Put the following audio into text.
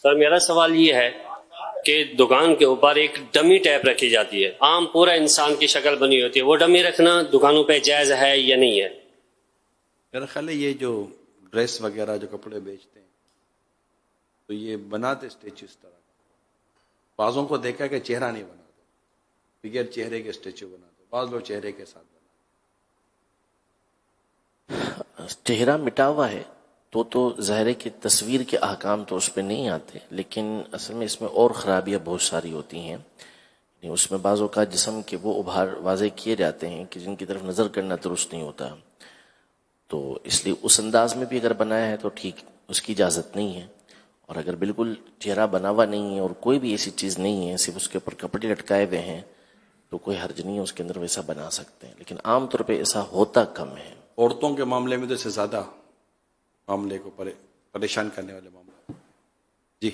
سر میرا سوال یہ ہے کہ دکان کے اوپر ایک ڈمی ٹیپ رکھی جاتی ہے، عام پورا انسان کی شکل بنی ہوتی ہے، وہ ڈمی رکھنا دکانوں پہ جائز ہے یا نہیں ہے؟ میرا خیال ہے یہ جو ڈریس وغیرہ جو کپڑے بیچتے ہیں تو یہ بناتے اسٹیچو اس طرح کا، بعضوں کو دیکھا کہ چہرہ نہیں بناتے، بغیر چہرے کے اسٹیچو بناتے، بعض لوگ چہرے کے ساتھ بناتے۔ چہرہ مٹا ہوا ہے تو ظاہر ہے کہ تصویر کے احکام تو اس پہ نہیں آتے، لیکن اصل میں اس میں اور خرابیاں بہت ساری ہوتی ہیں۔ اس میں بعض اوقات جسم کے وہ ابھار واضح کیے جاتے ہیں کہ جن کی طرف نظر کرنا درست نہیں ہوتا، تو اس لیے اس انداز میں بھی اگر بنایا ہے تو ٹھیک، اس کی اجازت نہیں ہے۔ اور اگر بالکل چہرہ بنا ہوا نہیں ہے اور کوئی بھی ایسی چیز نہیں ہے، صرف اس کے اوپر کپڑے لٹکائے ہوئے ہیں، تو کوئی حرج نہیں ہے، اس کے اندر ویسا بنا سکتے ہیں، لیکن عام طور پہ ایسا ہوتا کم ہے۔ عورتوں کے معاملے میں تو اس سے زیادہ معاملے کو پریشان کرنے والے معاملے۔ جی